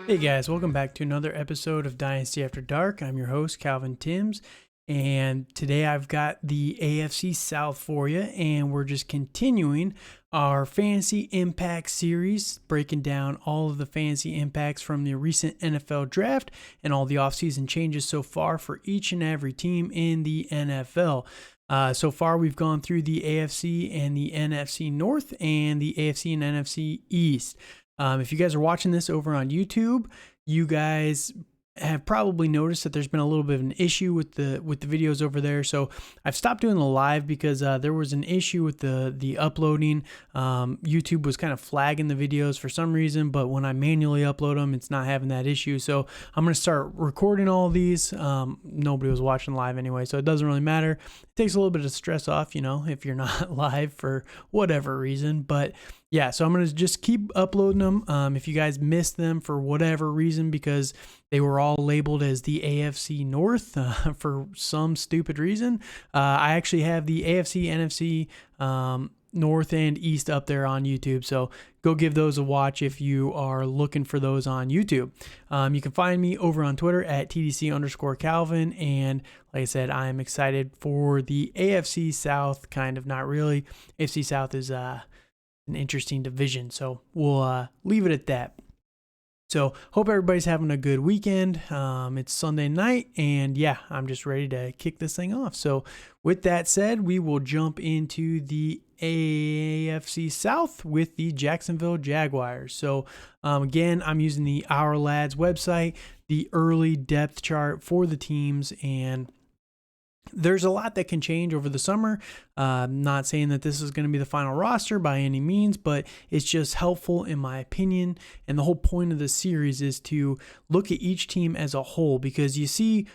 Hey guys, welcome back to another episode of Dynasty After Dark. I'm your host, Calvin Timms, and today I've got the AFC South for you, and we're just continuing our Fantasy Impact series, breaking down all of the fantasy impacts from the recent NFL draft and all the offseason changes so far for each and every team in the NFL. So far, we've gone through the AFC and the NFC North and the AFC and NFC East. If you guys are watching this over on YouTube, you guys have probably noticed that there's been a little bit of an issue with the videos over there. So I've stopped doing the live because there was an issue with the uploading. YouTube was kind of flagging the videos for some reason, but when I manually upload them, it's not having that issue. So I'm going to start recording all of these. Nobody was watching live anyway, so it doesn't really matter. It takes a little bit of stress off, if you're not live for whatever reason. But yeah, so I'm going to just keep uploading them. If you guys missed them for whatever reason, because they were all labeled as the AFC North for some stupid reason, I actually have the AFC, NFC, North and East up there on YouTube. So go give those a watch if you are looking for those on YouTube. You can find me over on Twitter at TDC_Calvin. And like I said, I am excited for the AFC South, kind of, not really. AFC South is an interesting division. So we'll leave it at that. So hope everybody's having a good weekend. It's Sunday night, and yeah, I'm just ready to kick this thing off. So with that said, we will jump into the AFC South with the Jacksonville Jaguars. So again, I'm using the Our Lads website, the early depth chart for the teams, and there's a lot that can change over the summer. Not saying that this is going to be the final roster by any means, but it's just helpful in my opinion. And the whole point of this series is to look at each team as a whole, because you see,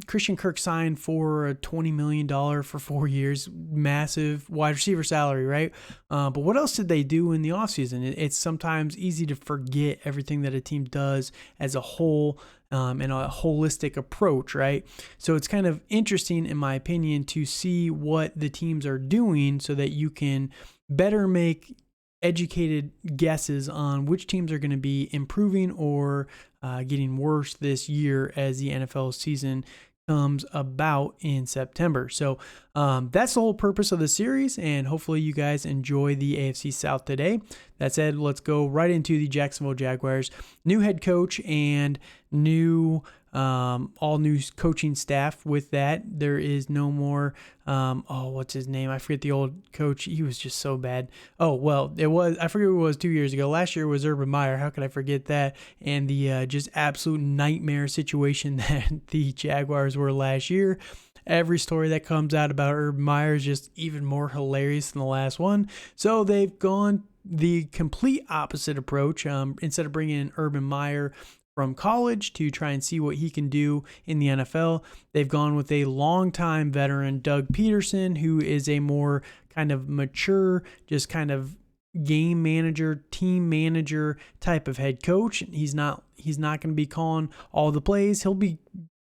Christian Kirk signed for $20 million for 4 years, massive wide receiver salary, right? But what else did they do in the offseason? It's sometimes easy to forget everything that a team does as a whole. And a holistic approach, right? So it's kind of interesting, in my opinion, to see what the teams are doing so that you can better make educated guesses on which teams are going to be improving or getting worse this year as the NFL season comes about in September. So that's the whole purpose of the series, and hopefully you guys enjoy the AFC South today. That said, let's go right into the Jacksonville Jaguars. New head coach and all new coaching staff. With that, there is no more what's his name? I forget the old coach. He was just so bad. I forget who it was 2 years ago. Last year was Urban Meyer. How could I forget that? And the just absolute nightmare situation that the Jaguars were last year. Every story that comes out about Urban Meyer is just even more hilarious than the last one. So they've gone the complete opposite approach. Instead of bringing in Urban Meyer from college to try and see what he can do in the NFL, they've gone with a longtime veteran, Doug Peterson, who is a more kind of mature, just kind of game manager, team manager type of head coach. He's not going to be calling all the plays. He'll be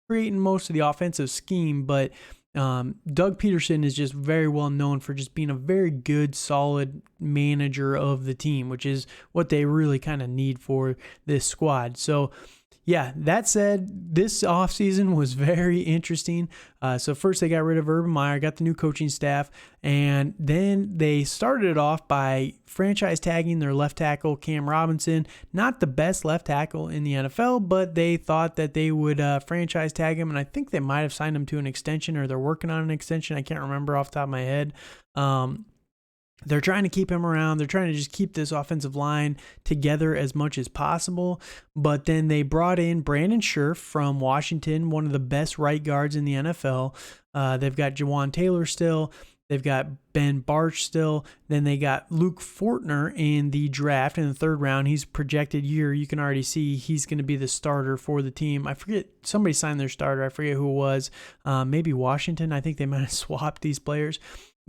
creating most of the offensive scheme, but Doug Peterson is just very well known for just being a very good, solid manager of the team, which is what they really kind of need for this squad. So yeah, that said, this offseason was very interesting. So first they got rid of Urban Meyer, got the new coaching staff, and then they started it off by franchise tagging their left tackle, Cam Robinson. Not the best left tackle in the NFL, but they thought that they would franchise tag him, and I think they might have signed him to an extension, or they're working on an extension. I can't remember off the top of my head. They're trying to keep him around. They're trying to just keep this offensive line together as much as possible. But then they brought in Brandon Scherff from Washington, one of the best right guards in the NFL. They've got Jawan Taylor still. They've got Ben Barch still. Then they got Luke Fortner in the draft in the third round. He's projected year. You can already see he's going to be the starter for the team. I forget, somebody signed their starter. I forget who it was. Maybe Washington. I think they might have swapped these players.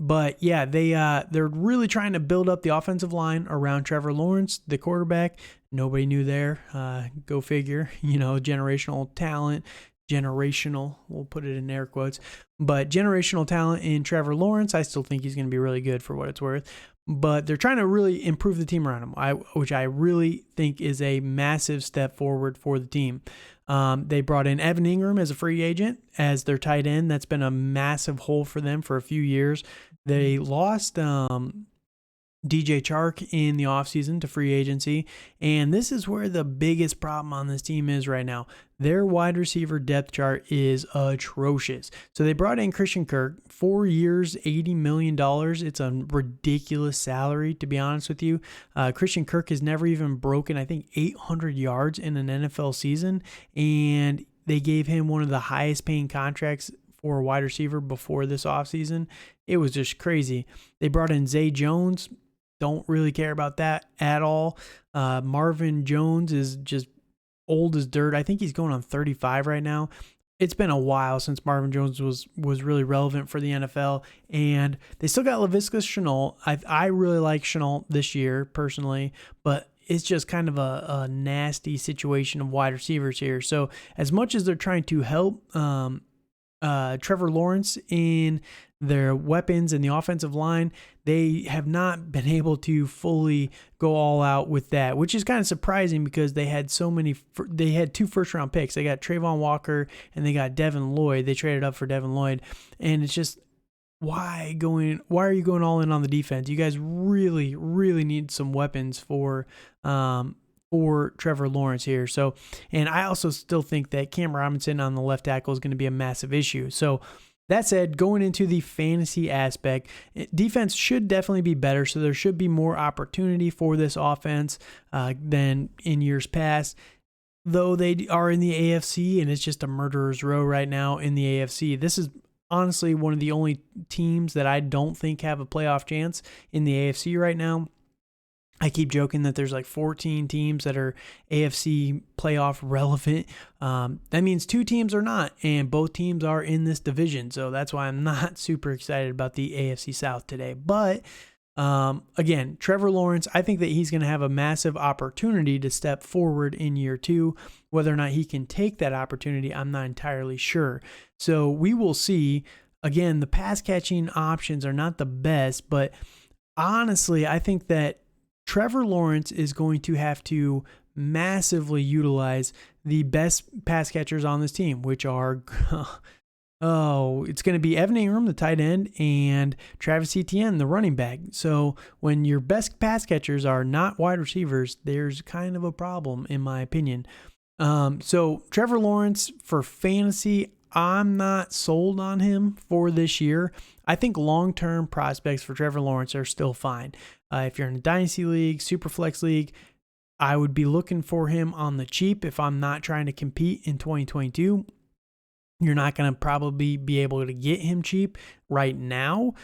But yeah, they're really trying to build up the offensive line around Trevor Lawrence, the quarterback. Nobody knew there. Go figure. Generational talent. We'll put it in air quotes. But generational talent in Trevor Lawrence. I still think he's going to be really good for what it's worth. but they're trying to really improve the team around him, which I really think is a massive step forward for the team. They brought in Evan Ingram as a free agent as their tight end. That's been a massive hole for them for a few years. They lost DJ Chark in the offseason to free agency, and this is where the biggest problem on this team is right now. Their wide receiver depth chart is atrocious. So they brought in Christian Kirk, 4 years, $80 million. It's a ridiculous salary, to be honest with you. Christian Kirk has never even broken, I think, 800 yards in an NFL season, and they gave him one of the highest paying contracts for a wide receiver before this offseason. It was just crazy. They brought in Zay Jones. Don't really care about that at all. Marvin Jones is just old as dirt. I think he's going on 35 right now. It's been a while since Marvin Jones was really relevant for the NFL, and they still got Laviska Shenault. I really like Shenault this year personally, but it's just kind of a nasty situation of wide receivers here. So as much as they're trying to help Trevor Lawrence in their weapons and the offensive line, they have not been able to fully go all out with that, which is kind of surprising because they had they had 2 first-round picks. They got Trayvon Walker and they got Devin Lloyd. They traded up for Devin Lloyd, and it's just, why are you going all in on the defense? You guys really, really need some weapons for Trevor Lawrence here. So, and I also still think that Cam Robinson on the left tackle is going to be a massive issue. So that said, going into the fantasy aspect, defense should definitely be better. So there should be more opportunity for this offense than in years past. Though they are in the AFC, and it's just a murderer's row right now in the AFC. This is honestly one of the only teams that I don't think have a playoff chance in the AFC right now. I keep joking that there's like 14 teams that are AFC playoff relevant. That means 2 teams are not, and both teams are in this division. So that's why I'm not super excited about the AFC South today. But again, Trevor Lawrence, I think that he's going to have a massive opportunity to step forward in year 2. Whether or not he can take that opportunity, I'm not entirely sure. So we will see. Again, the pass catching options are not the best, but honestly, I think that Trevor Lawrence is going to have to massively utilize the best pass catchers on this team, which are, it's going to be Evan Ingram, the tight end, and Travis Etienne, the running back. So when your best pass catchers are not wide receivers, there's kind of a problem, in my opinion. So Trevor Lawrence for fantasy, I'm not sold on him for this year. I think long-term prospects for Trevor Lawrence are still fine. If you're in a dynasty league, super flex league, I would be looking for him on the cheap if I'm not trying to compete in 2022. You're not going to probably be able to get him cheap right now.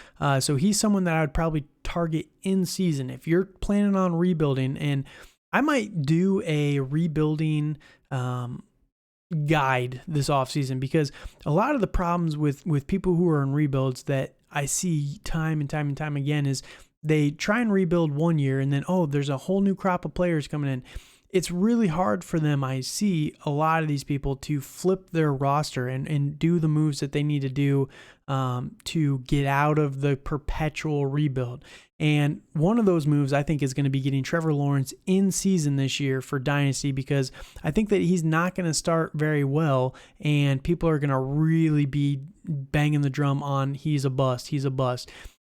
So he's someone that I would probably target in season. If you're planning on rebuilding, and I might do a rebuilding guide this offseason, because a lot of the problems with people who are in rebuilds that I see time and time again is they try and rebuild one year and then, there's a whole new crop of players coming in. It's really hard for them. I see a lot of these people to flip their roster and do the moves that they need to do to get out of the perpetual rebuild. And one of those moves I think is going to be getting Trevor Lawrence in season this year for Dynasty, because I think that he's not going to start very well and people are going to really be banging the drum on he's a bust.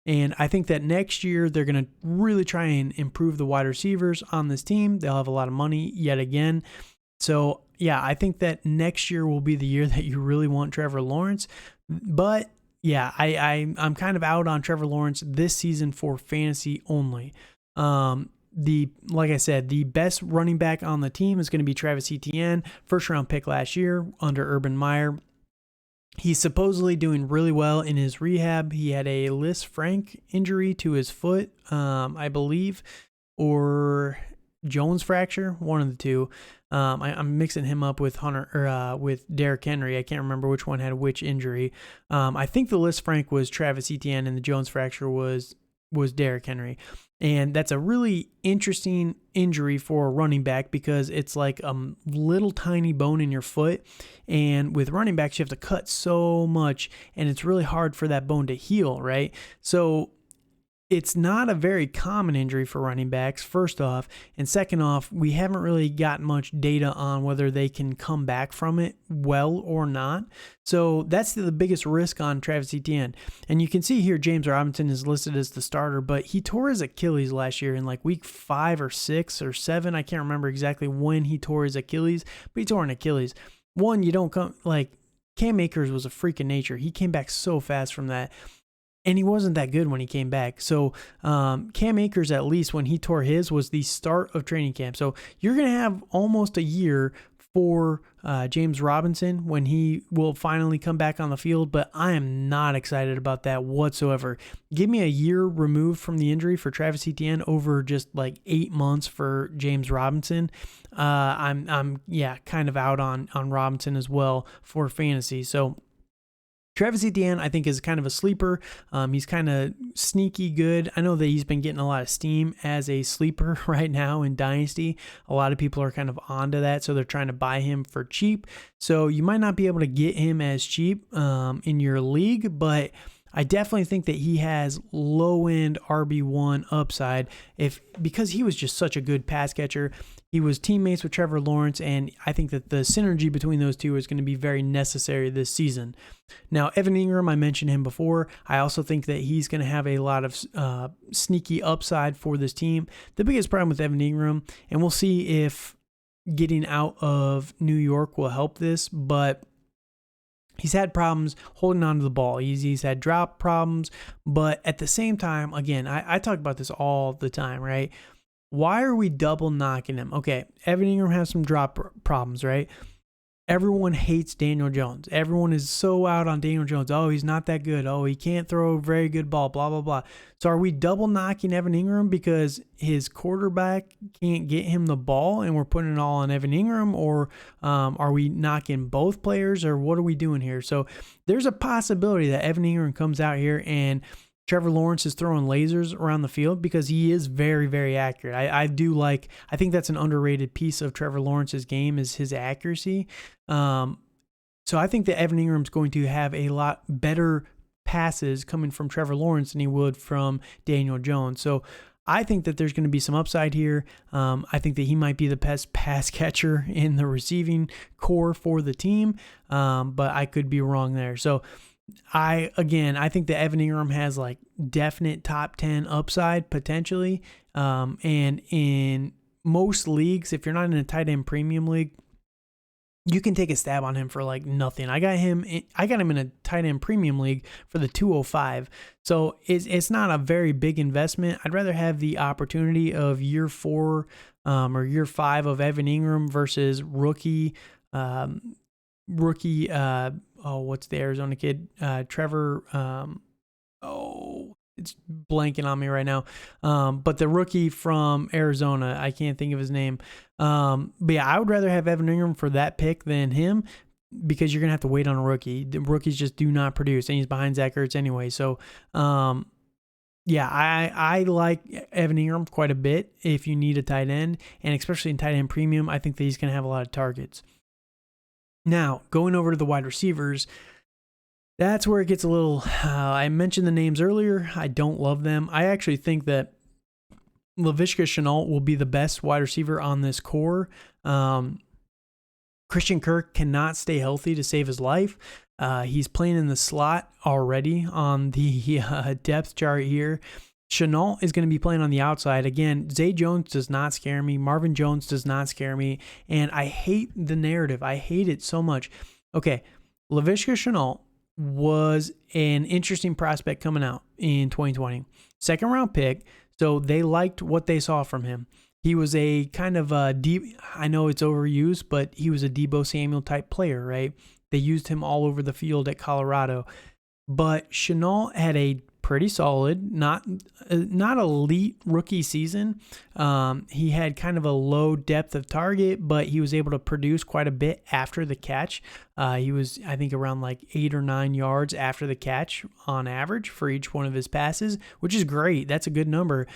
And I think that next year they're going to really try and improve the wide receivers on this team. They'll have a lot of money yet again. So, yeah, I think that next year will be the year that you really want Trevor Lawrence. But, yeah, I'm kind of out on Trevor Lawrence this season for fantasy only. Like I said, the best running back on the team is going to be Travis Etienne, first-round pick last year under Urban Meyer. He's supposedly doing really well in his rehab. He had a Lis Frank injury to his foot, I believe, or Jones fracture, one of the two. I'm mixing him up with with Derrick Henry. I can't remember which one had which injury. I think the Lis Frank was Travis Etienne and the Jones fracture was Derrick Henry. And that's a really interesting injury for a running back because it's like a little tiny bone in your foot. And with running backs, you have to cut so much and it's really hard for that bone to heal, right? So it's not a very common injury for running backs, first off. And second off, we haven't really got much data on whether they can come back from it well or not. So that's the biggest risk on Travis Etienne. And you can see here James Robinson is listed as the starter, but he tore his Achilles last year in like week 5 or 6 or 7. I can't remember exactly when he tore his Achilles, but he tore an Achilles. One, you don't come, like, Cam Akers was a freak of nature. He came back so fast from that. And he wasn't that good when he came back. So Cam Akers, at least when he tore his, was the start of training camp. So you're going to have almost a year for James Robinson when he will finally come back on the field. But I am not excited about that whatsoever. Give me a year removed from the injury for Travis Etienne over just like 8 months for James Robinson. I'm kind of out on Robinson as well for fantasy. So Travis Etienne, I think, is kind of a sleeper. He's kind of sneaky good. I know that he's been getting a lot of steam as a sleeper right now in Dynasty. A lot of people are kind of onto that, so they're trying to buy him for cheap. So you might not be able to get him as cheap in your league, but I definitely think that he has low-end RB1 upside because he was just such a good pass catcher. He was teammates with Trevor Lawrence, and I think that the synergy between those two is going to be very necessary this season. Now, Evan Ingram, I mentioned him before. I also think that he's going to have a lot of sneaky upside for this team. The biggest problem with Evan Ingram, and we'll see if getting out of New York will help this, but he's had problems holding on to the ball. He's had drop problems, but at the same time, again, I talk about this all the time, right? Why are we double knocking him? Okay, Evan Ingram has some drop problems, right? Everyone hates Daniel Jones. Everyone is so out on Daniel Jones. Oh, he's not that good. Oh, he can't throw a very good ball, blah, blah, blah. So are we double knocking Evan Ingram because his quarterback can't get him the ball and we're putting it all on Evan Ingram? Or are we knocking both players, or what are we doing here? So there's a possibility that Evan Ingram comes out here and Trevor Lawrence is throwing lasers around the field because he is very, very accurate. I think that's an underrated piece of Trevor Lawrence's game is his accuracy. So I think that Evan Ingram's going to have a lot better passes coming from Trevor Lawrence than he would from Daniel Jones. So I think that there's going to be some upside here. I think that he might be the best pass catcher in the receiving core for the team, but I could be wrong there. So I think that Evan Ingram has like definite top 10 upside potentially. And in most leagues, if you're not in a tight end premium league, you can take a stab on him for like nothing. I got him in a tight end premium league for the 205. So it's not a very big investment. I'd rather have the opportunity of year 4 or year 5 of Evan Ingram versus rookie, what's the Arizona kid? Trevor, it's blanking on me right now. But the rookie from Arizona, I can't think of his name. But yeah, I would rather have Evan Ingram for that pick than him because you're going to have to wait on a rookie. The rookies just do not produce, and he's behind Zach Ertz anyway. So, yeah, I like Evan Ingram quite a bit if you need a tight end, and especially in tight end premium, I think that he's going to have a lot of targets. Now, going over to the wide receivers, that's where it gets a little, I mentioned the names earlier. I don't love them. I actually think that Laviska Shenault will be the best wide receiver on this core. Christian Kirk cannot stay healthy to save his life. He's playing in the slot already on the depth chart here. Shenault is going to be playing on the outside. Again, Zay Jones does not scare me. Marvin Jones does not scare me. And I hate the narrative. I hate it so much. Okay, Laviska Shenault was an interesting prospect coming out in 2020. Second round pick. So they liked what they saw from him. He was a kind of a I know it's overused, but he was a Deebo Samuel type player, right? They used him all over the field at Colorado. But Shenault had a pretty solid, not elite rookie season. He had kind of a low depth of target, but he was able to produce quite a bit after the catch. He was, I think, around like 8 or 9 yards after the catch on average for each one of his passes, which is great. That's a good number.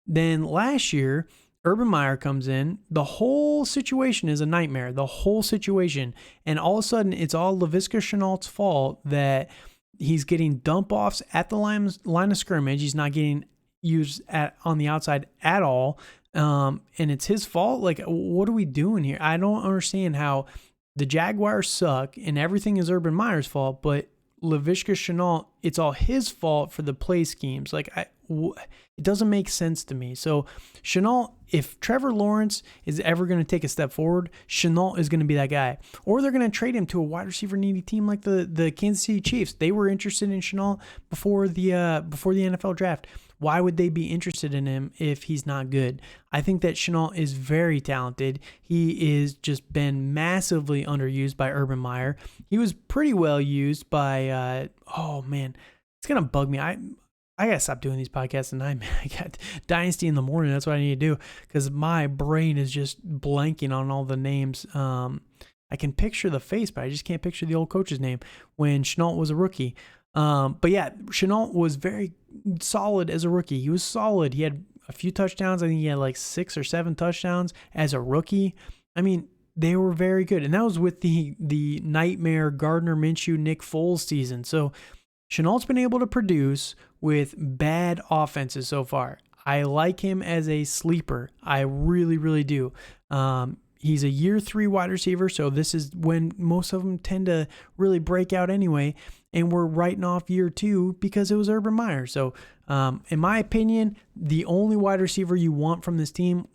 Then last year, Urban Meyer comes in. The whole situation is a nightmare, the whole situation. And all of a sudden, it's all Laviska Shenault's fault that he's getting dump offs at the line of scrimmage. He's not getting, used on the outside at all. And it's his fault. Like, what are we doing here? I don't understand how the Jaguars suck and everything is Urban Meyer's fault, but Laviska Shenault, it's all his fault for the play schemes. Like, it doesn't make sense to me. So Shenault, if Trevor Lawrence is ever going to take a step forward, Shenault is going to be that guy. Or they're going to trade him to a wide receiver needy team like the Kansas City Chiefs. They were interested in Shenault before the NFL draft. Why would they be interested in him if he's not good? I think that Shenault is very talented. He is just been massively underused by Urban Meyer. He was pretty well used by, it's going to bug me. I got to stop doing these podcasts tonight, man. I got Dynasty in the morning. That's what I need to do because my brain is just blanking on all the names. I can picture the face, but I just can't picture the old coach's name when Shenault was a rookie. But yeah, Shenault was very solid as a rookie. He was solid. He had a few touchdowns. I think he had like 6 or 7 touchdowns as a rookie. I mean, they were very good. And that was with the nightmare Gardner Minshew, Nick Foles season. So Shenault's been able to produce with bad offenses so far. I like him as a sleeper. I really, really do. He's a year 3 wide receiver, so this is when most of them tend to really break out anyway, and we're writing off year 2 because it was Urban Meyer. So in my opinion, the only wide receiver you want from this team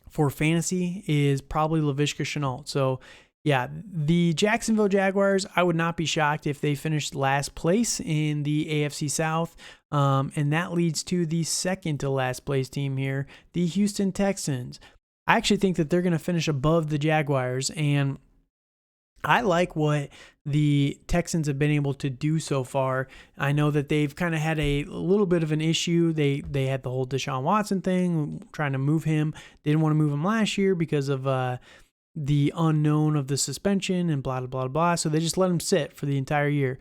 for fantasy is probably Laviska Shenault. So yeah, the Jacksonville Jaguars, I would not be shocked if they finished last place in the AFC South. And that leads to the second to last place team here, the Houston Texans. I actually think that they're going to finish above the Jaguars, and I like what the Texans have been able to do so far. I know that they've kind of had a little bit of an issue. They had the whole Deshaun Watson thing, trying to move him. They didn't want to move him last year because of the unknown of the suspension and blah, blah, blah, blah. So they just let him sit for the entire year.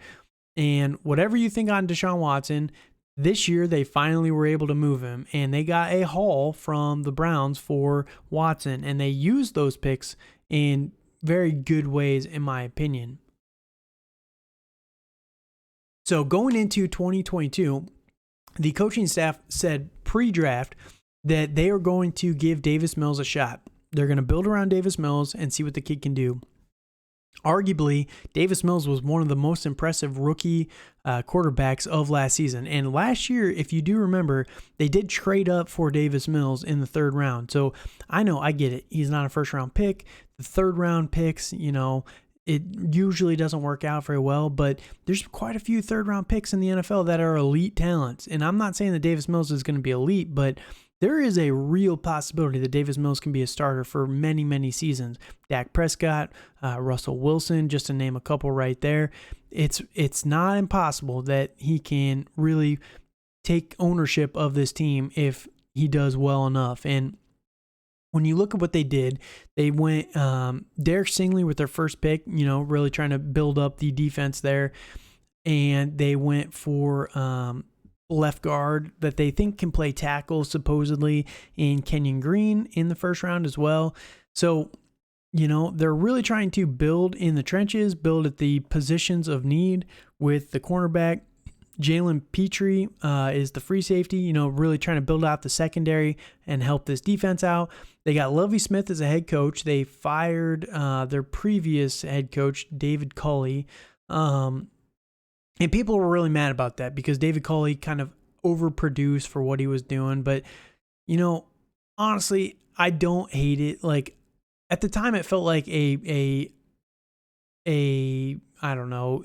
And whatever you think on Deshaun Watson, this year they finally were able to move him. And they got a haul from the Browns for Watson. And they used those picks in very good ways, in my opinion. So going into 2022, the coaching staff said pre-draft that they are going to give Davis Mills a shot. They're going to build around Davis Mills and see what the kid can do. Arguably, Davis Mills was one of the most impressive rookie quarterbacks of last season. And last year, if you do remember, they did trade up for Davis Mills in the 3rd round. So I know, I get it. He's not a first-round pick. The 3rd round picks, it usually doesn't work out very well, but there's quite a few 3rd round picks in the NFL that are elite talents. And I'm not saying that Davis Mills is going to be elite, but there is a real possibility that Davis Mills can be a starter for many, many seasons. Dak Prescott, Russell Wilson, just to name a couple right there. It's not impossible that he can really take ownership of this team if he does well enough. And when you look at what they did, they went Derek Stingley with their first pick, really trying to build up the defense there. And they went for left guard that they think can play tackle, supposedly, in Kenyon Green in the 1st round as well. So, they're really trying to build in the trenches, build at the positions of need with the cornerback. Jalen Petrie is the free safety, really trying to build out the secondary and help this defense out. They got Lovie Smith as a head coach. They fired their previous head coach, David Culley. And people were really mad about that because David Culley kind of overproduced for what he was doing. But, honestly, I don't hate it. Like, at the time, it felt like an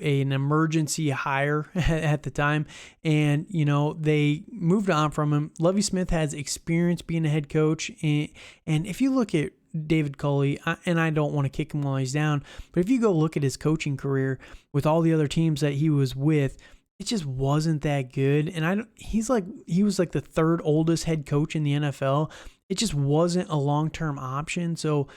emergency hire at the time. And, they moved on from him. Lovie Smith has experience being a head coach. And if you look at David Culley, and I don't want to kick him while he's down, but if you go look at his coaching career with all the other teams that he was with, it just wasn't that good. And he was like the 3rd oldest head coach in the NFL. It just wasn't a long-term option. So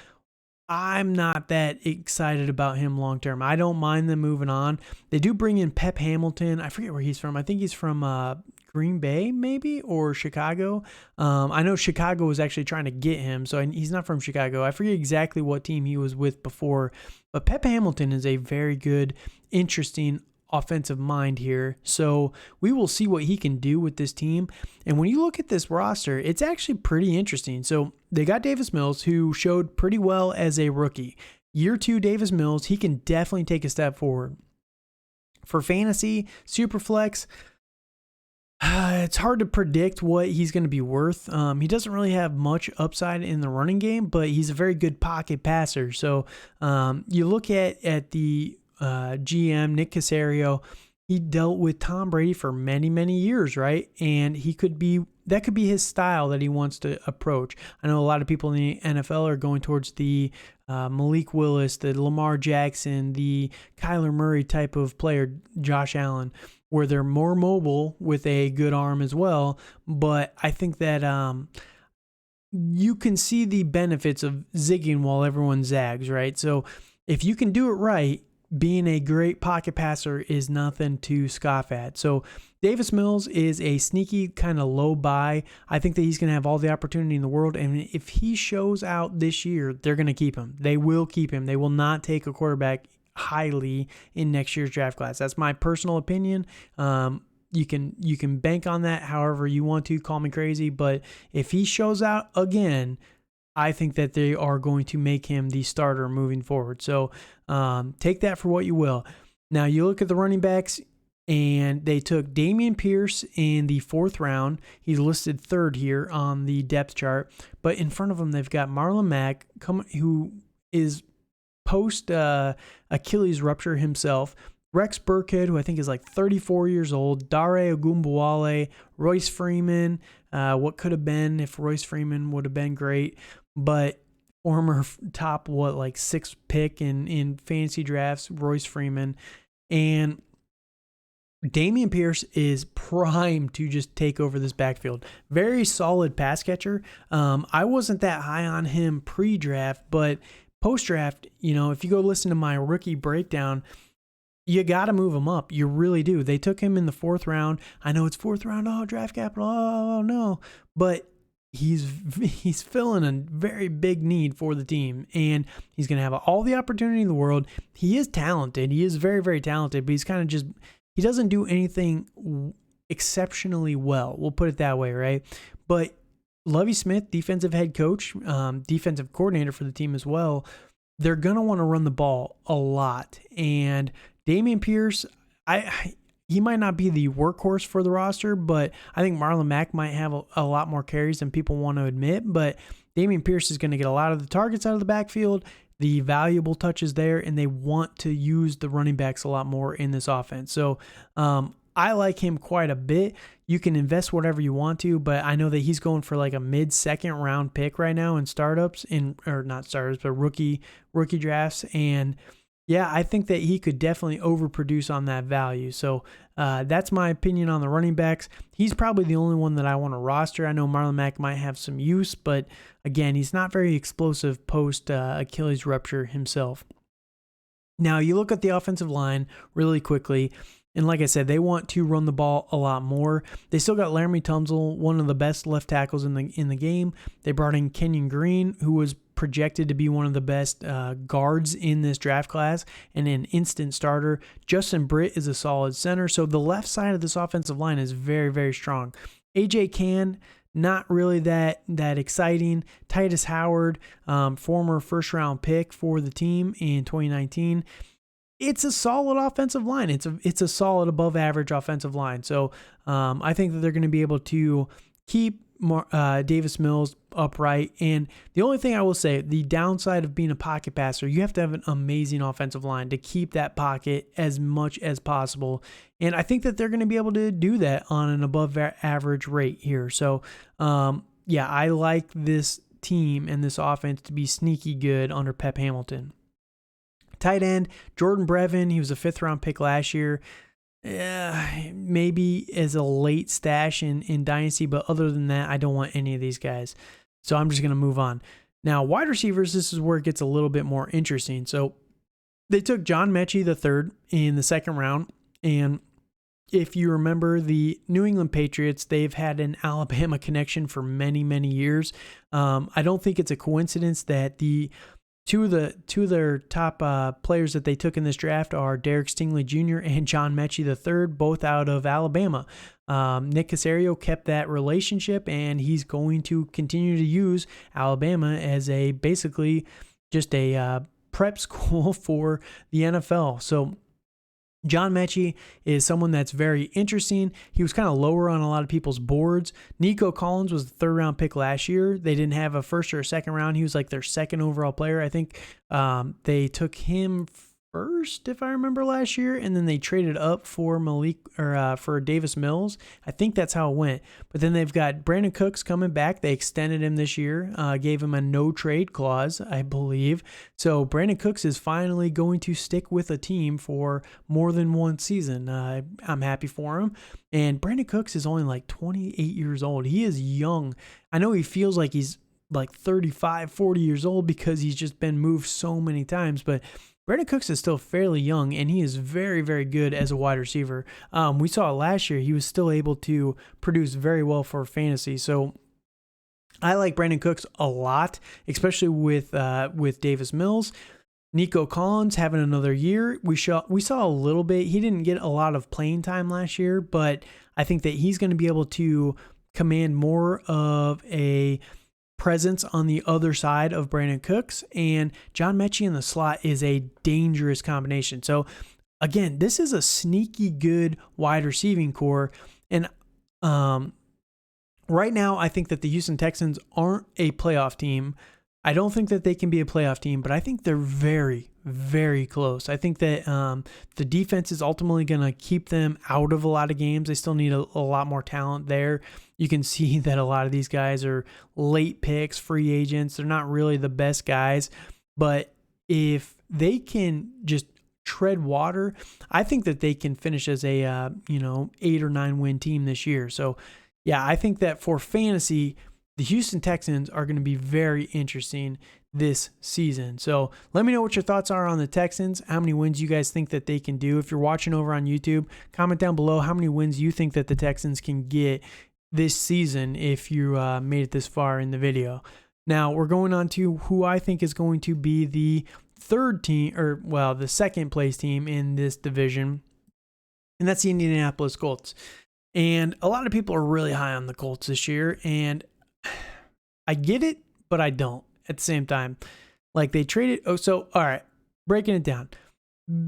I'm not that excited about him long-term. I don't mind them moving on. They do bring in Pep Hamilton. I forget where he's from. I think he's from Green Bay, maybe, or Chicago. I know Chicago was actually trying to get him, so he's not from Chicago. I forget exactly what team he was with before. But Pep Hamilton is a very good, interesting offensive mind here. So we will see what he can do with this team. And when you look at this roster, it's actually pretty interesting. So they got Davis Mills, who showed pretty well as a rookie. Year 2 Davis Mills, he can definitely take a step forward. For fantasy, Superflex, it's hard to predict what he's going to be worth. He doesn't really have much upside in the running game, but he's a very good pocket passer. So you look at the GM, Nick Caserio, he dealt with Tom Brady for many, many years, right? And that could be his style that he wants to approach. I know a lot of people in the NFL are going towards the Malik Willis, the Lamar Jackson, the Kyler Murray type of player, Josh Allen, where they're more mobile with a good arm as well. But I think that you can see the benefits of zigging while everyone zags, right? So if you can do it right, being a great pocket passer is nothing to scoff at. So Davis Mills is a sneaky kind of low buy. I think that he's going to have all the opportunity in the world. And if he shows out this year, they're going to keep him. They will keep him. They will not take a quarterback highly in next year's draft class. That's my personal opinion. You can bank on that however you want to. Call me crazy, but if he shows out again, I think that they are going to make him the starter moving forward. So take that for what you will. Now you look at the running backs, and they took Dameon Pierce in the 4th round. He's listed 3rd here on the depth chart, but in front of him they've got Marlon Mack, who is post Achilles rupture himself. Rex Burkhead, who I think is like 34 years old. Dare Ogunbowale, Royce Freeman. What could have been if Royce Freeman would have been great, but former top 6th pick in fantasy drafts, Royce Freeman. And Dameon Pierce is primed to just take over this backfield. Very solid pass catcher. I wasn't that high on him pre-draft, but post-draft, if you go listen to my rookie breakdown, you got to move him up. You really do. They took him in the 4th round. I know it's 4th round. Oh, draft capital. Oh, no. But he's filling a very big need for the team, and he's going to have all the opportunity in the world. He is talented. He is very, very talented, but he's kind of he doesn't do anything exceptionally well. We'll put it that way, right? But Lovie Smith, defensive head coach, defensive coordinator for the team as well, they're going to want to run the ball a lot. And Dameon Pierce, he might not be the workhorse for the roster, but I think Marlon Mack might have a lot more carries than people want to admit. But Dameon Pierce is going to get a lot of the targets out of the backfield, the valuable touches there, and they want to use the running backs a lot more in this offense. So I like him quite a bit. You can invest whatever you want to, but I know that he's going for like a mid-second round pick right now in rookie drafts. And yeah, I think that he could definitely overproduce on that value. So that's my opinion on the running backs. He's probably the only one that I want to roster. I know Marlon Mack might have some use, but again, he's not very explosive post Achilles rupture himself. Now, you look at the offensive line really quickly, and like I said, they want to run the ball a lot more. They still got Laramie Tunsil, one of the best left tackles in the game. They brought in Kenyon Green, who was projected to be one of the best guards in this draft class and an instant starter. Justin Britt is a solid center. So the left side of this offensive line is very, very strong. AJ Cann, not really that exciting. Titus Howard, former first-round pick for the team in 2019. It's a solid offensive line. It's a solid above-average offensive line. So I think that they're going to be able to keep Davis Mills upright. And the only thing I will say, the downside of being a pocket passer, you have to have an amazing offensive line to keep that pocket as much as possible. And I think that they're going to be able to do that on an above average rate here. So yeah, I like this team and this offense to be sneaky good under Pep Hamilton. Tight end, Jordan Brevin, he was a 5th round pick last year. Maybe as a late stash in Dynasty, but other than that, I don't want any of these guys. So I'm just going to move on. Now, wide receivers, this is where it gets a little bit more interesting. So they took John Mechie III in the 2nd round. And if you remember, the New England Patriots, they've had an Alabama connection for many, many years. I don't think it's a coincidence that the Two of their top players that they took in this draft are Derek Stingley Jr. and John Mechie III, both out of Alabama. Nick Caserio kept that relationship, and he's going to continue to use Alabama as basically just a prep school for the NFL. So John Mechie is someone that's very interesting. He was kind of lower on a lot of people's boards. Nico Collins was the third-round pick last year. They didn't have a first or a second round. He was like their second overall player. I think they took him first, if I remember, last year, and then they traded up for for Davis Mills. I think that's how it went. But then they've got Brandon Cooks coming back. They extended him this year, gave him a no-trade clause, I believe. So Brandon Cooks is finally going to stick with a team for more than one season. I'm happy for him. And Brandon Cooks is only like 28 years old. He is young. I know he feels like he's like 35, 40 years old because he's just been moved so many times, but Brandon Cooks is still fairly young, and he is very, very good as a wide receiver. We saw it last year. He was still able to produce very well for fantasy. So I like Brandon Cooks a lot, especially with Davis Mills. Nico Collins having another year. We saw a little bit. He didn't get a lot of playing time last year, but I think that he's going to be able to command more of a presence on the other side of Brandon Cooks, and John Mechie in the slot is a dangerous combination. So again, this is a sneaky good wide receiving core, and right now I think that the Houston Texans aren't a playoff team. I don't think that they can be a playoff team, but I think they're very, very close. I think that the defense is ultimately going to keep them out of a lot of games. They still need a lot more talent there. You can see that a lot of these guys are late picks, free agents. They're not really the best guys, but if they can just tread water, I think that they can finish as a 8 or 9 win team this year. So yeah, I think that for fantasy, the Houston Texans are going to be very interesting this season. So let me know what your thoughts are on the Texans, how many wins you guys think that they can do. If you're watching over on YouTube, comment down below how many wins you think that the Texans can get this season if you made it this far in the video. Now we're going on to who I think is going to be the the second place team in this division, and that's the Indianapolis Colts. And a lot of people are really high on the Colts this year, and I get it, but I don't at the same time. Like they traded. All right, breaking it down.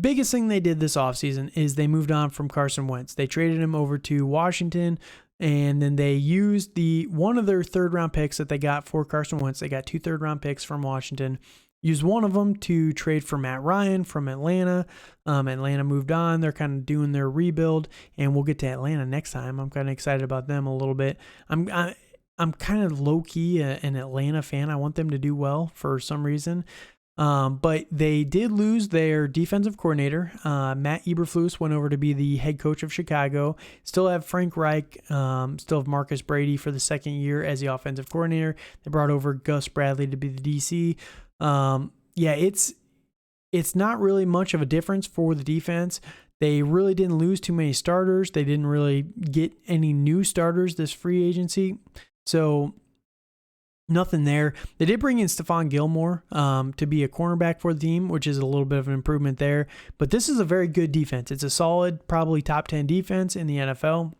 Biggest thing they did this offseason is they moved on from Carson Wentz. They traded him over to Washington, and then they used one of their third-round picks that they got for Carson Wentz. They got 2 third-round picks from Washington. Used one of them to trade for Matt Ryan from Atlanta. Atlanta moved on. They're kind of doing their rebuild, and we'll get to Atlanta next time. I'm kind of excited about them a little bit. I'm kind of low-key an Atlanta fan. I want them to do well for some reason. But they did lose their defensive coordinator. Matt Eberflus went over to be the head coach of Chicago. Still have Frank Reich. Still have Marcus Brady for the second year as the offensive coordinator. They brought over Gus Bradley to be the DC. It's not really much of a difference for the defense. They really didn't lose too many starters. They didn't really get any new starters this free agency. So nothing there. They did bring in Stephon Gilmore to be a cornerback for the team, which is a little bit of an improvement there. But this is a very good defense. It's a solid, probably top 10 defense in the NFL.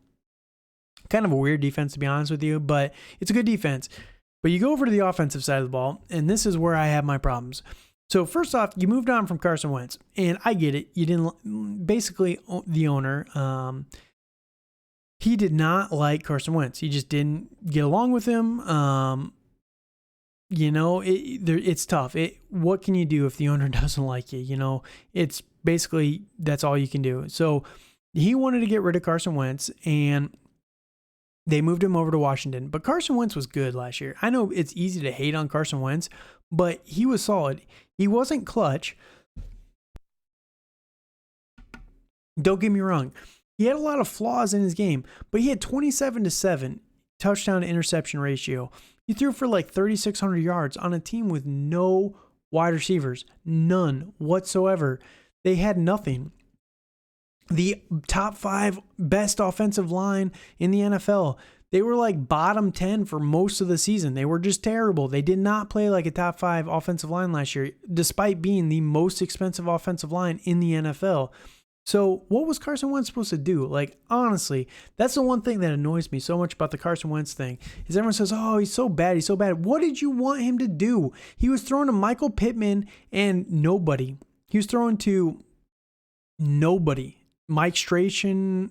Kind of a weird defense, to be honest with you, but it's a good defense. But you go over to the offensive side of the ball, and this is where I have my problems. So first off, you moved on from Carson Wentz, and I get it. You didn't, basically the owner, he did not like Carson Wentz. He just didn't get along with him. It's tough. What can you do if the owner doesn't like you? It's basically, that's all you can do. So he wanted to get rid of Carson Wentz, and they moved him over to Washington. But Carson Wentz was good last year. I know it's easy to hate on Carson Wentz, but he was solid. He wasn't clutch. Don't get me wrong. He had a lot of flaws in his game, but he had 27-7 touchdown to interception ratio. He threw for like 3,600 yards on a team with no wide receivers. None whatsoever. They had nothing. The top 5 best offensive line in the NFL. They were like bottom 10 for most of the season. They were just terrible. They did not play like a top 5 offensive line last year, despite being the most expensive offensive line in the NFL. So what was Carson Wentz supposed to do? Like, honestly, that's the one thing that annoys me so much about the Carson Wentz thing is everyone says, oh, he's so bad. He's so bad. What did you want him to do? He was throwing to Michael Pittman and nobody. He was throwing to nobody. Mike Strachan,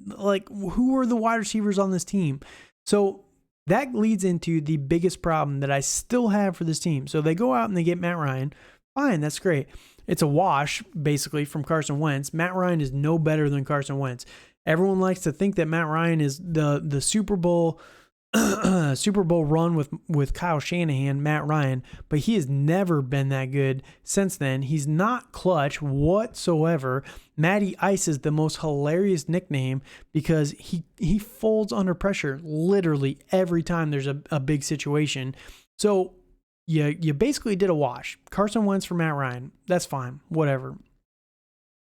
like, who are the wide receivers on this team? So that leads into the biggest problem that I still have for this team. So they go out and they get Matt Ryan. Fine, that's great. It's a wash, basically, from Carson Wentz. Matt Ryan is no better than Carson Wentz. Everyone likes to think that Matt Ryan is the Super Bowl run with Kyle Shanahan, Matt Ryan, but he has never been that good since then. He's not clutch whatsoever. Matty Ice is the most hilarious nickname because he folds under pressure literally every time there's a big situation. So you basically did a wash. Carson Wentz for Matt Ryan. That's fine. Whatever.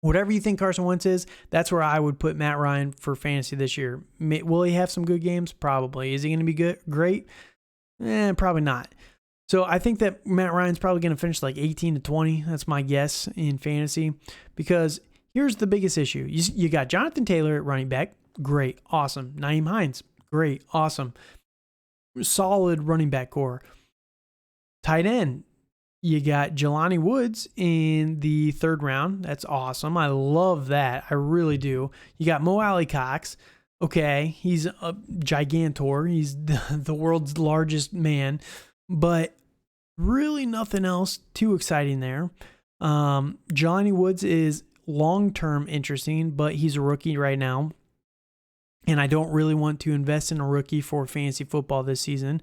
Whatever you think Carson Wentz is, that's where I would put Matt Ryan for fantasy this year. Will he have some good games? Probably. Is he going to be good? Great? Probably not. So I think that Matt Ryan's probably going to finish like 18 to 20. That's my guess in fantasy. Because here's the biggest issue. You got Jonathan Taylor at running back. Great. Awesome. Nyheim Hines. Great. Awesome. Solid running back core. Tight end. You got Jelani Woods in the 3rd round. That's awesome. I love that. I really do. You got Mo Alley Cox. Okay, he's a gigantor. He's the world's largest man. But really nothing else too exciting there. Jelani Woods is long-term interesting, but he's a rookie right now. And I don't really want to invest in a rookie for fantasy football this season.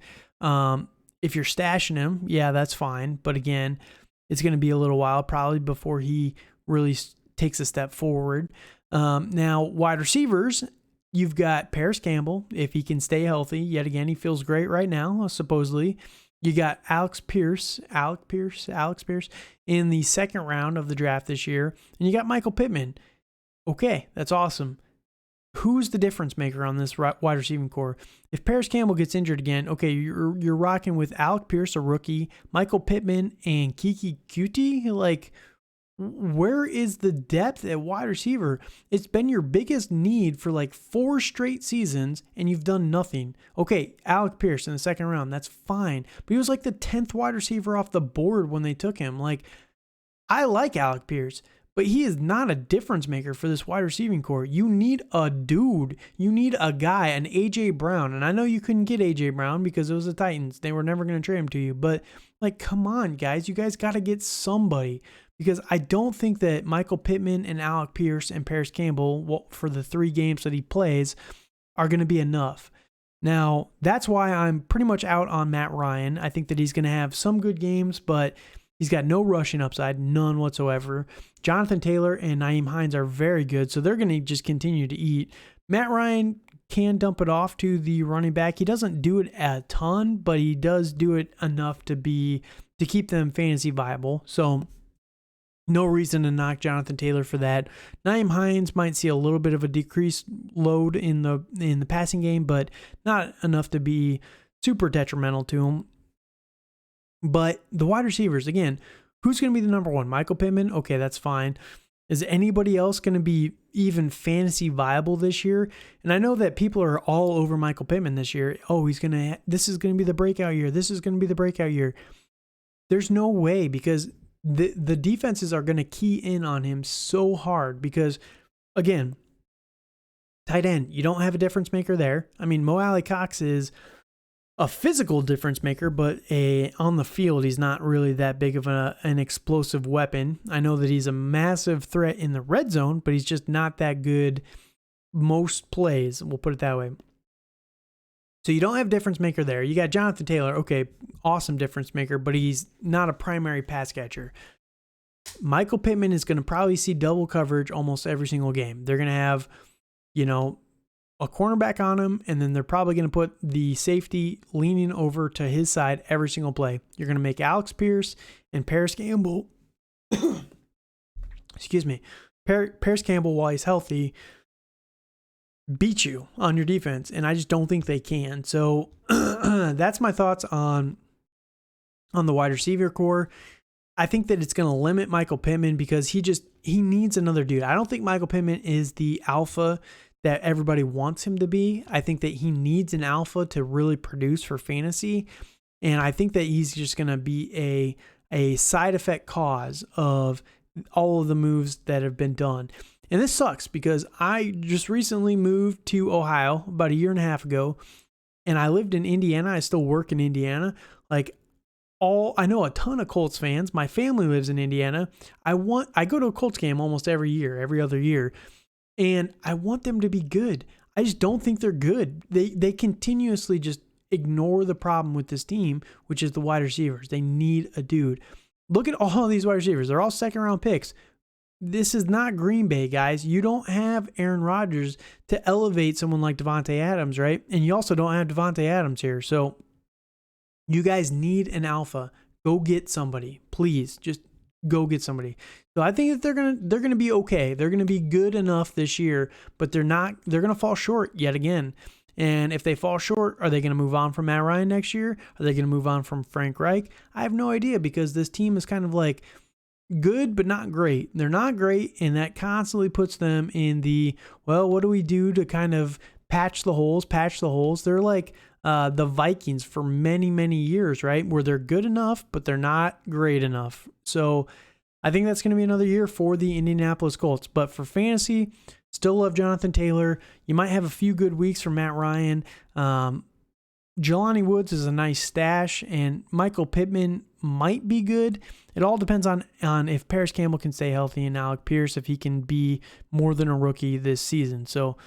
If you're stashing him, yeah, that's fine. But again, it's going to be a little while probably before he really takes a step forward. Now, wide receivers, you've got Paris Campbell. If he can stay healthy, yet again, he feels great right now, supposedly. You got Alex Pierce in the 2nd round of the draft this year. And you got Michael Pittman. Okay, that's awesome. Who's the difference maker on this wide receiving core? If Paris Campbell gets injured again, okay, you're rocking with Alec Pierce, a rookie, Michael Pittman, and Kiki Kuti. Like, where is the depth at wide receiver? It's been your biggest need for like 4 straight seasons, and you've done nothing. Okay, Alec Pierce in the 2nd round, that's fine. But he was like the 10th wide receiver off the board when they took him. Like, I like Alec Pierce, but he is not a difference maker for this wide receiving core. You need a dude. You need a guy, an A.J. Brown. And I know you couldn't get A.J. Brown because it was the Titans. They were never going to trade him to you. But, like, come on, guys. You guys got to get somebody. Because I don't think that Michael Pittman and Alec Pierce and Paris Campbell, for the 3 games that he plays, are going to be enough. Now, that's why I'm pretty much out on Matt Ryan. I think that he's going to have some good games, but he's got no rushing upside, none whatsoever. Jonathan Taylor and Nyheim Hines are very good, so they're going to just continue to eat. Matt Ryan can dump it off to the running back. He doesn't do it a ton, but he does do it enough to keep them fantasy viable. So no reason to knock Jonathan Taylor for that. Nyheim Hines might see a little bit of a decreased load in the passing game, but not enough to be super detrimental to him. But the wide receivers, again, who's going to be the number 1? Michael Pittman? Okay, that's fine. Is anybody else going to be even fantasy viable this year? And I know that people are all over Michael Pittman this year. Oh, this is going to be the breakout year. This is going to be the breakout year. There's no way, because the defenses are going to key in on him so hard because, again, tight end, you don't have a difference maker there. I mean, Mo Alley Cox is a physical difference maker, but on the field, he's not really that big of an explosive weapon. I know that he's a massive threat in the red zone, but he's just not that good most plays. We'll put it that way. So you don't have difference maker there. You got Jonathan Taylor. Okay, awesome difference maker, but he's not a primary pass catcher. Michael Pittman is going to probably see double coverage almost every single game. They're going to have, a cornerback on him, and then they're probably going to put the safety leaning over to his side every single play. You're going to make Alex Pierce and Paris Campbell, Paris Campbell, while he's healthy, beat you on your defense, and I just don't think they can. So that's my thoughts on the wide receiver core. I think that it's going to limit Michael Pittman because he needs another dude. I don't think Michael Pittman is the alpha that everybody wants him to be. I think that he needs an alpha to really produce for fantasy, and I think that he's just going to be a side effect cause of all of the moves that have been done. And this sucks because I just recently moved to Ohio about a year and a half ago, and I lived in Indiana. I still work in Indiana. I know a ton of Colts fans. My family lives in Indiana. I go to a Colts game almost every year, every other year, and I want them to be good. I just don't think they're good. They continuously just ignore the problem with this team, which is the wide receivers. They need a dude. Look at all of these wide receivers. They're all second-round picks. This is not Green Bay, guys. You don't have Aaron Rodgers to elevate someone like Devontae Adams, right? And you also don't have Devontae Adams here. So you guys need an alpha. Go get somebody. Please, just go get somebody. So I think that they're gonna be okay. They're gonna be good enough this year, but they're gonna fall short yet again. And if they fall short, are they going to move on from Matt Ryan next year? Are they going to move on from Frank Reich? I have no idea because this team is kind of like good, but not great. They're not great, and that constantly puts them in the, well, what do we do to kind of patch the holes? They're like the Vikings for many, many years, right? Where they're good enough, but they're not great enough. So I think that's going to be another year for the Indianapolis Colts. But for fantasy, still love Jonathan Taylor. You might have a few good weeks from Matt Ryan. Jelani Woods is a nice stash, and Michael Pittman might be good. It all depends on if Paris Campbell can stay healthy and Alec Pierce, if he can be more than a rookie this season. So,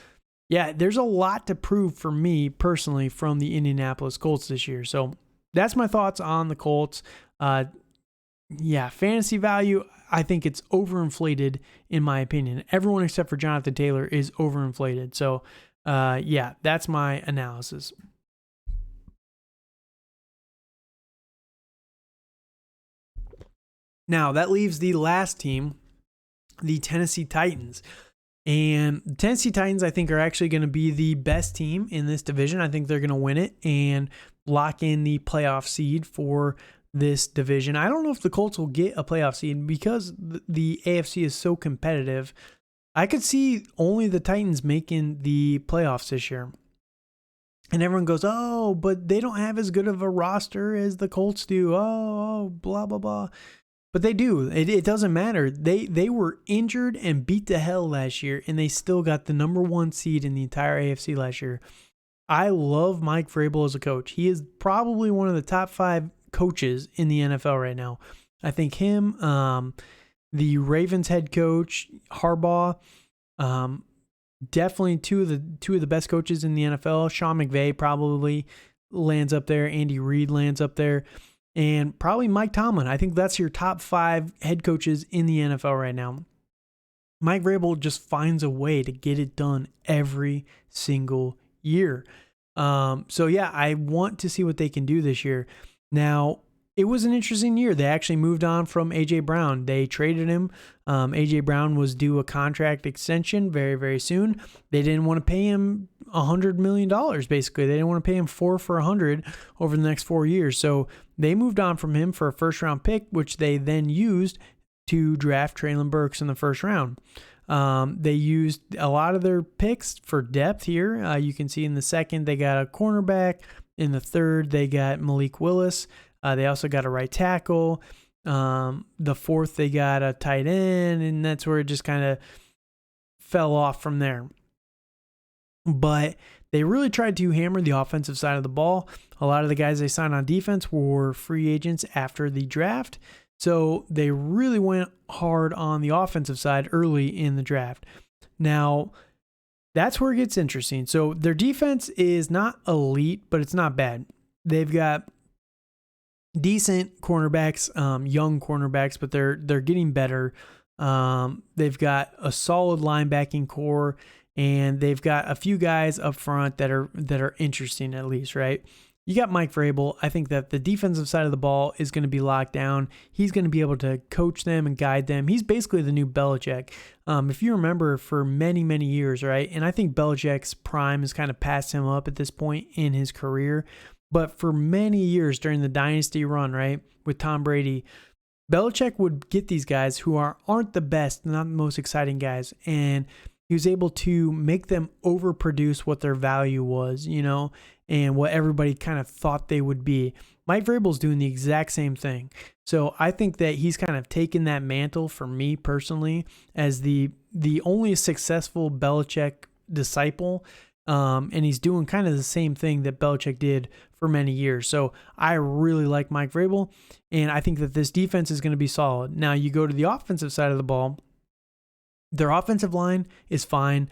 yeah, there's a lot to prove for me personally from the Indianapolis Colts this year. So that's my thoughts on the Colts. Fantasy value, I think it's overinflated in my opinion. Everyone except for Jonathan Taylor is overinflated. So, that's my analysis. Now, that leaves the last team, the Tennessee Titans. And the Tennessee Titans, I think, are actually going to be the best team in this division. I think they're going to win it and lock in the playoff seed for this division. I don't know if the Colts will get a playoff seed because the AFC is so competitive. I could see only the Titans making the playoffs this year. And everyone goes, oh, but they don't have as good of a roster as the Colts do. Oh, blah, blah, blah. But they do. It doesn't matter. They were injured and beat to hell last year, and they still got the number one seed in the entire AFC last year. I love Mike Vrabel as a coach. He is probably one of the top 5 coaches in the NFL right now. I think him, the Ravens head coach, Harbaugh, definitely two of the best coaches in the NFL. Sean McVay probably lands up there. Andy Reid lands up there. And probably Mike Tomlin. I think that's your top 5 head coaches in the NFL right now. Mike Vrabel just finds a way to get it done every single year. I want to see what they can do this year. Now, it was an interesting year. They actually moved on from A.J. Brown. They traded him. A.J. Brown was due a contract extension very, very soon. They didn't want to pay him $100 million, basically. They didn't want to pay him 4 for $100 over the next 4 years. So they moved on from him for a first-round pick, which they then used to draft Treylon Burks in the first round. They used a lot of their picks for depth here. You can see in the second, they got a cornerback. In the third, they got Malik Willis. They also got a right tackle. The fourth, they got a tight end, and that's where it just kind of fell off from there. But they really tried to hammer the offensive side of the ball. A lot of the guys they signed on defense were free agents after the draft. So they really went hard on the offensive side early in the draft. Now, that's where it gets interesting. So their defense is not elite, but it's not bad. They've got decent cornerbacks, young cornerbacks, but they're getting better. They've got a solid linebacking core, and they've got a few guys up front that are interesting at least, right? you got Mike Vrabel. I think that the defensive side of the ball is going to be locked down. He's going to be able to coach them and guide them. He's basically the new Belichick. If you remember, for many, many years, right? And I think Belichick's prime has kind of passed him up at this point in his career. But for many years during the dynasty run, right, with Tom Brady, Belichick would get these guys who aren't the best, not the most exciting guys, and he was able to make them overproduce what their value was, and what everybody kind of thought they would be. Mike Vrabel's doing the exact same thing. So I think that he's kind of taken that mantle for me personally as the only successful Belichick disciple. And he's doing kind of the same thing that Belichick did for many years. So I really like Mike Vrabel, and I think that this defense is going to be solid. Now you go to the offensive side of the ball. Their offensive line is fine.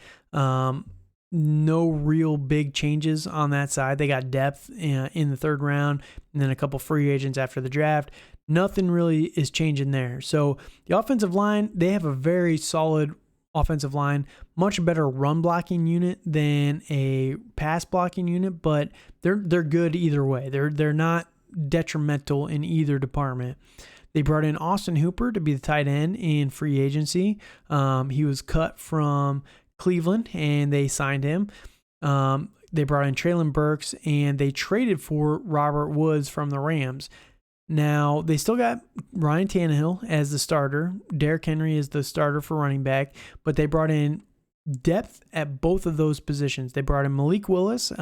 No real big changes on that side. They got depth in the third round and then a couple free agents after the draft. Nothing really is changing there. So the offensive line, they have a very solid offensive line, much better run blocking unit than a pass blocking unit, but they're good either way. They're not detrimental in either department. They brought in Austin Hooper to be the tight end in free agency. He was cut from Cleveland, and they signed him. They brought in Treylon Burks, and they traded for Robert Woods from the Rams. Now, they still got Ryan Tannehill as the starter. Derrick Henry is the starter for running back, but they brought in depth at both of those positions. They brought in Malik Willis,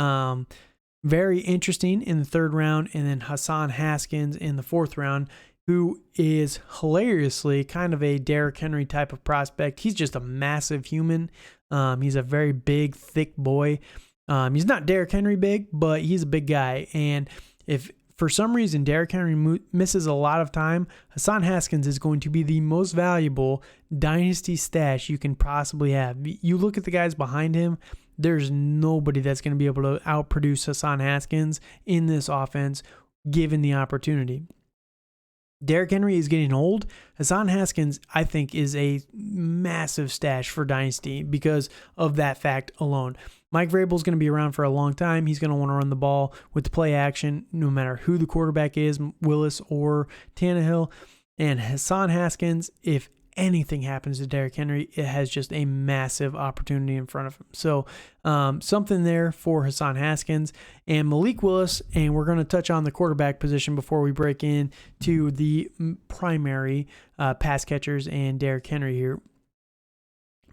very interesting, in the third round, and then Hassan Haskins in the fourth round, who is hilariously kind of a Derrick Henry type of prospect. He's just a massive human. He's a very big, thick boy. He's not Derrick Henry big, but he's a big guy. And if for some reason Derrick Henry misses a lot of time, Hassan Haskins is going to be the most valuable dynasty stash you can possibly have. You look at the guys behind him, there's nobody that's going to be able to outproduce Hassan Haskins in this offense given the opportunity. Derrick Henry is getting old. Hassan Haskins, I think, is a massive stash for Dynasty because of that fact alone. Mike Vrabel is going to be around for a long time. He's going to want to run the ball with the play action, no matter who the quarterback is, Willis or Tannehill. And Hassan Haskins, if anything happens to Derrick Henry, it has just a massive opportunity in front of him. So something there for Hassan Haskins and Malik Willis, and we're going to touch on the quarterback position before we break in to the primary pass catchers and Derrick Henry here.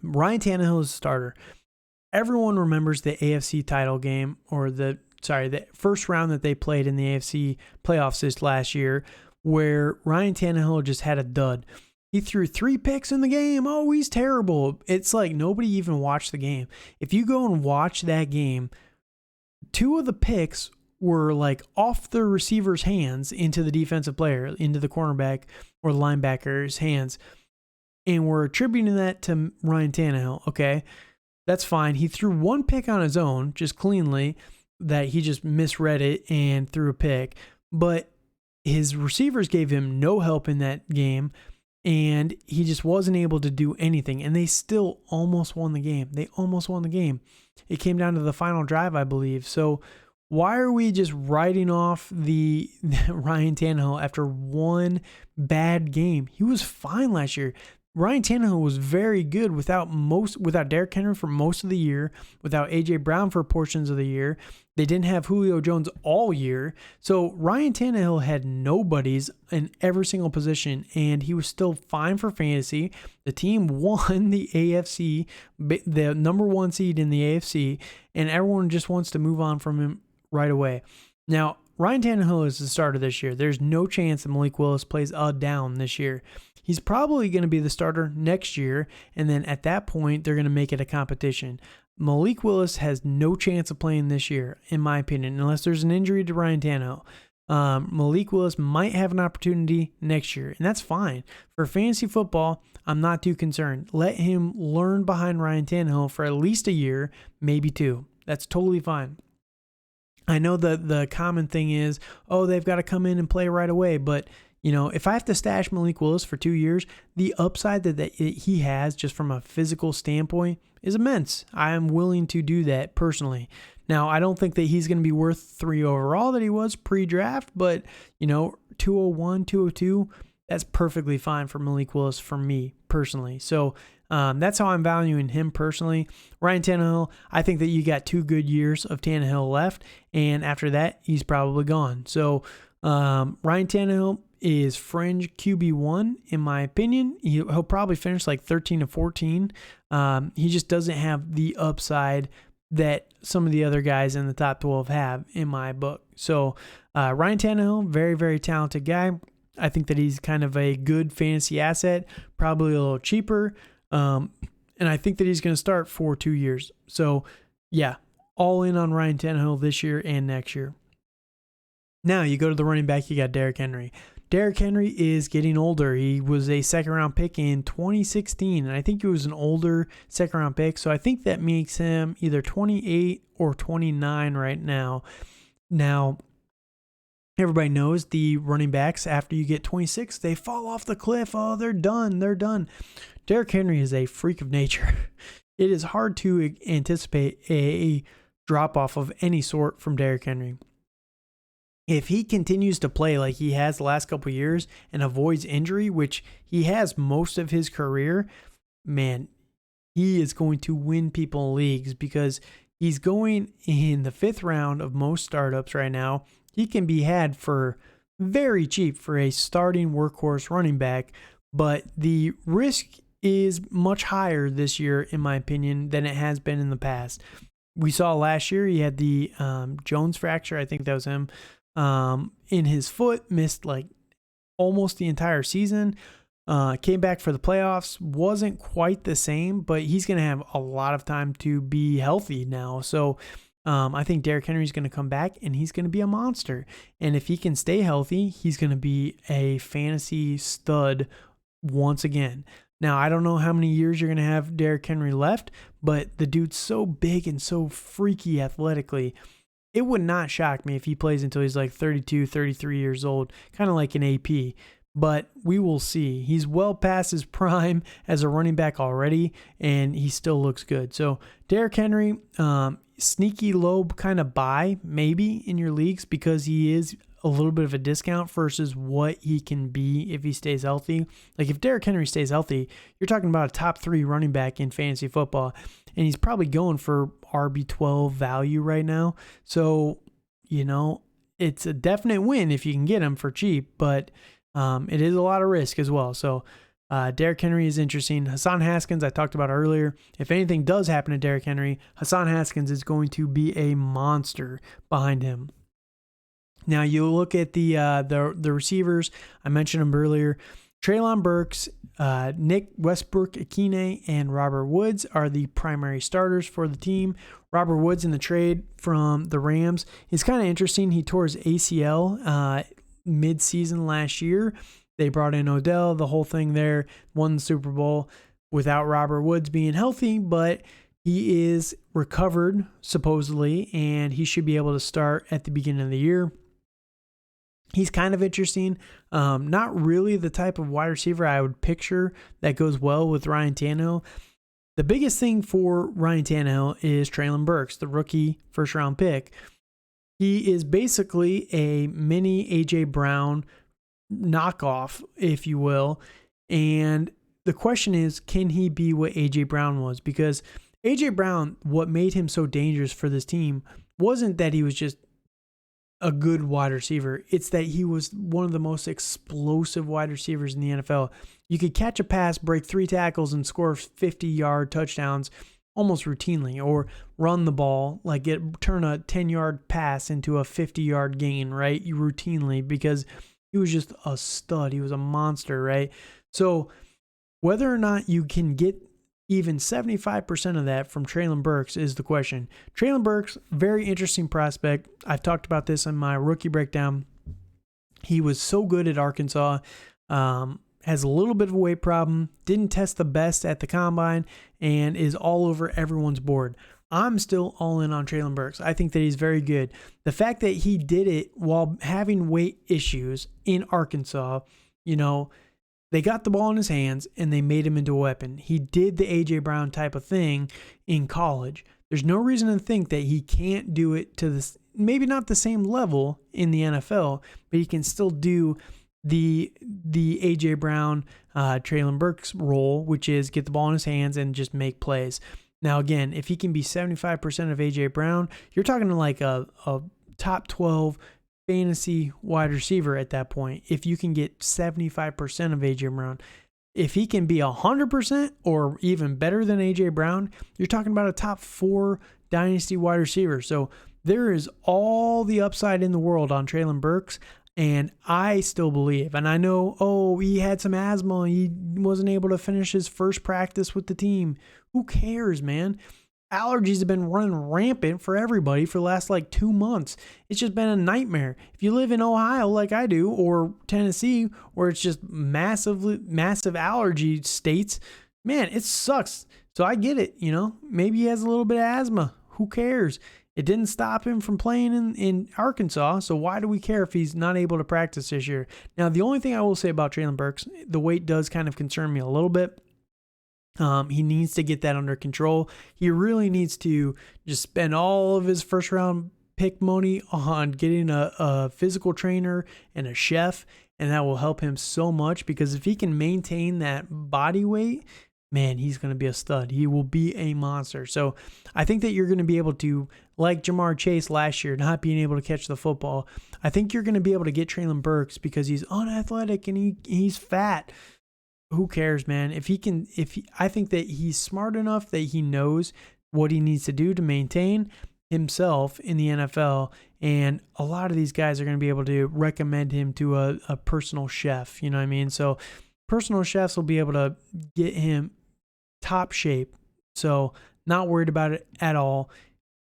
Ryan Tannehill is the starter. Everyone remembers the AFC title game, or the first round that they played in the AFC playoffs this last year, where Ryan Tannehill just had a dud. He threw 3 picks in the game. Oh, he's terrible. It's like nobody even watched the game. If you go and watch that game, 2 of the picks were like off the receiver's hands into the defensive player, into the cornerback or the linebacker's hands. And we're attributing that to Ryan Tannehill. Okay, that's fine. He threw 1 pick on his own, just cleanly, that he just misread it and threw a pick. But his receivers gave him no help in that game. And he just wasn't able to do anything. And they still almost won the game. It came down to the final drive, I believe. So why are we just writing off the Ryan Tannehill after 1 bad game? He was fine last year. Ryan Tannehill was very good without Derrick Henry for most of the year, without A.J. Brown for portions of the year. They didn't have Julio Jones all year. So Ryan Tannehill had nobodies in every single position, and he was still fine for fantasy. The team won the AFC, the number 1 seed in the AFC, and everyone just wants to move on from him right away. Now, Ryan Tannehill is the starter this year. There's no chance that Malik Willis plays a down this year. He's probably going to be the starter next year, and then at that point, they're going to make it a competition. Malik Willis has no chance of playing this year, in my opinion, unless there's an injury to Ryan Tannehill. Malik Willis might have an opportunity next year, and that's fine. For fantasy football, I'm not too concerned. Let him learn behind Ryan Tannehill for at least a year, maybe 2. That's totally fine. I know that the common thing is, oh, they've got to come in and play right away, but if I have to stash Malik Willis for 2 years, the upside that he has just from a physical standpoint is immense. I am willing to do that personally. Now, I don't think that he's going to be worth 3 overall that he was pre-draft, but, 201, 202, that's perfectly fine for Malik Willis for me personally. So that's how I'm valuing him personally. Ryan Tannehill, I think that you got 2 good years of Tannehill left, and after that, he's probably gone. So Ryan Tannehill is fringe QB1 in my opinion. He'll probably finish like 13 to 14. He just doesn't have the upside that some of the other guys in the top 12 have in my book. So Ryan Tannehill, very, very talented guy. I think that he's kind of a good fantasy asset, probably a little cheaper. And I think that he's going to start for 2 years. So yeah, all in on Ryan Tannehill this year and next year. Now you go to the running back, you got Derrick Henry. Derrick Henry is getting older. He was a second-round pick in 2016, and I think he was an older second-round pick, so I think that makes him either 28 or 29 right now. Now, everybody knows the running backs, after you get 26, they fall off the cliff. Oh, they're done. Derrick Henry is a freak of nature. It is hard to anticipate a drop-off of any sort from Derrick Henry. If he continues to play like he has the last couple of years and avoids injury, which he has most of his career, man, he is going to win people leagues because he's going in the 5th round of most startups right now. He can be had for very cheap for a starting workhorse running back, but the risk is much higher this year, in my opinion, than it has been in the past. We saw last year he had the Jones fracture. I think that was him. In his foot, missed like almost the entire season, came back for the playoffs, wasn't quite the same, but he's going to have a lot of time to be healthy now. So I think Derrick Henry is going to come back and he's going to be a monster. And if he can stay healthy, he's going to be a fantasy stud once again. Now, I don't know how many years you're going to have Derrick Henry left, but the dude's so big and so freaky athletically. It would not shock me if he plays until he's like 32, 33 years old, kind of like an AP. But we will see. He's well past his prime as a running back already, and he still looks good. So Derrick Henry, sneaky low kind of buy maybe in your leagues because he is a little bit of a discount versus what he can be if he stays healthy. Like if Derrick Henry stays healthy, you're talking about a top 3 running back in fantasy football, and he's probably going for RB12 value right now. So, it's a definite win if you can get him for cheap, but it is a lot of risk as well. So Derrick Henry is interesting. Hassan Haskins, I talked about earlier. If anything does happen to Derrick Henry, Hassan Haskins is going to be a monster behind him. Now you look at the receivers. I mentioned them earlier. Treylon Burks, Nick Westbrook-Ikhine, and Robert Woods are the primary starters for the team. Robert Woods in the trade from the Rams is kind of interesting. He tore his ACL mid-season last year. They brought in Odell, the whole thing there, won the Super Bowl without Robert Woods being healthy, but he is recovered supposedly, and he should be able to start at the beginning of the year. He's kind of interesting. Not really the type of wide receiver I would picture that goes well with Ryan Tannehill. The biggest thing for Ryan Tannehill is Treylon Burks, the rookie first-round pick. He is basically a mini A.J. Brown knockoff, if you will. And the question is, can he be what A.J. Brown was? Because A.J. Brown, what made him so dangerous for this team wasn't that he was just a good wide receiver. It's that he was one of the most explosive wide receivers in the NFL. You could catch a pass, break 3 tackles, and score 50-yard touchdowns almost routinely, or run the ball, turn a 10-yard pass into a 50-yard gain, right? Routinely, because he was just a stud. He was a monster, right? So whether or not you can get even 75% of that from Treylon Burks is the question. Treylon Burks, very interesting prospect. I've talked about this in my rookie breakdown. He was so good at Arkansas, has a little bit of a weight problem, didn't test the best at the combine, and is all over everyone's board. I'm still all in on Treylon Burks. I think that he's very good. The fact that he did it while having weight issues in Arkansas, they got the ball in his hands and they made him into a weapon. He did the A.J. Brown type of thing in college. There's no reason to think that he can't do it to this, maybe not the same level in the NFL, but he can still do the A.J. Brown, Treylon Burks role, which is get the ball in his hands and just make plays. Now, again, if he can be 75% of A.J. Brown, you're talking like a top 12 fantasy wide receiver at that point. If you can get 75% of A.J. Brown, if he can be 100% or even better than A.J. Brown, you're talking about a top 4 dynasty wide receiver. So there is all the upside in the world on Treylon Burks. And I still believe, and I know, he had some asthma. He wasn't able to finish his first practice with the team. Who cares, man? Allergies have been running rampant for everybody for the last 2 months. It's just been a nightmare. If you live in Ohio like I do, or Tennessee, where it's just massive allergy states, man, it sucks. So I get it, Maybe he has a little bit of asthma. Who cares? It didn't stop him from playing in Arkansas, so why do we care if he's not able to practice this year? Now, the only thing I will say about Treylon Burks, the weight does kind of concern me a little bit. He needs to get that under control. He really needs to just spend all of his first-round pick money on getting a physical trainer and a chef, and that will help him so much, because if he can maintain that body weight, man, he's going to be a stud. He will be a monster. So I think that you're going to be able to, like Jamar Chase last year, not being able to catch the football. I think you're going to be able to get Treylon Burks because he's unathletic and he's fat. Who cares, man? I think that he's smart enough that he knows what he needs to do to maintain himself in the NFL. And a lot of these guys are going to be able to recommend him to a personal chef. You know what I mean? So personal chefs will be able to get him top shape. So not worried about it at all.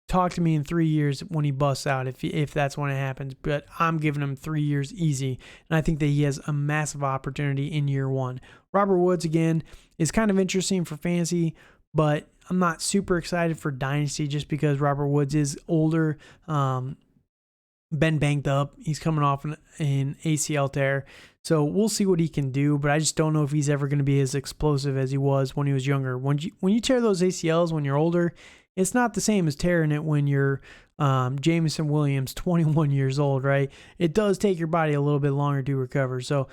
Talk to me in 3 years when he busts out, if that's when it happens. But I'm giving him 3 years easy. And I think that he has a massive opportunity in year 1. Robert Woods, again, is kind of interesting for fantasy, but I'm not super excited for dynasty just because Robert Woods is older, been banged up. He's coming off an ACL tear. So we'll see what he can do, but I just don't know if he's ever going to be as explosive as he was when he was younger. When you tear those ACLs when you're older, it's not the same as tearing it when you're Jameson Williams, 21 years old, right? It does take your body a little bit longer to recover. So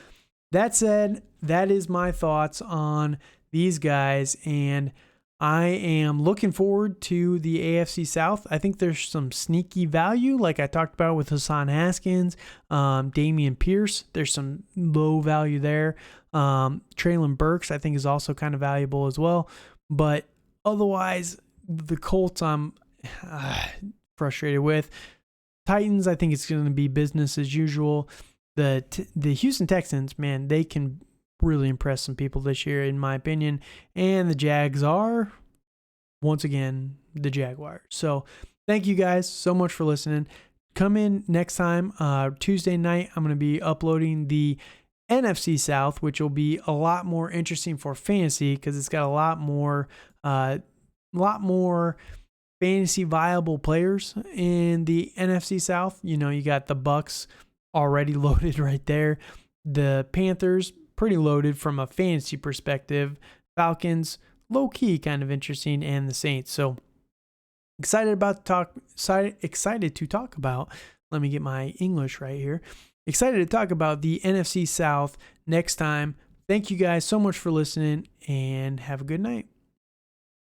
that said, that is my thoughts on these guys, and I am looking forward to the AFC South. I think there's some sneaky value, like I talked about with Hassan Haskins, Damian Pierce. There's some low value there. Treylon Burks, I think, is also kind of valuable as well. But otherwise, the Colts I'm frustrated with. Titans, I think it's going to be business as usual. The Houston Texans, man, they can really impress some people this year, in my opinion. And the Jags are, once again, the Jaguars. So thank you guys so much for listening. Come in next time, Tuesday night. I'm going to be uploading the NFC South, which will be a lot more interesting for fantasy because it's got a lot more fantasy viable players in the NFC South. You got the Bucks already loaded right there. The Panthers, pretty loaded from a fantasy perspective. Falcons, low-key kind of interesting, and the Saints. So excited to talk about, let me get my English right here. Excited to talk about the NFC South next time. Thank you guys so much for listening, and have a good night.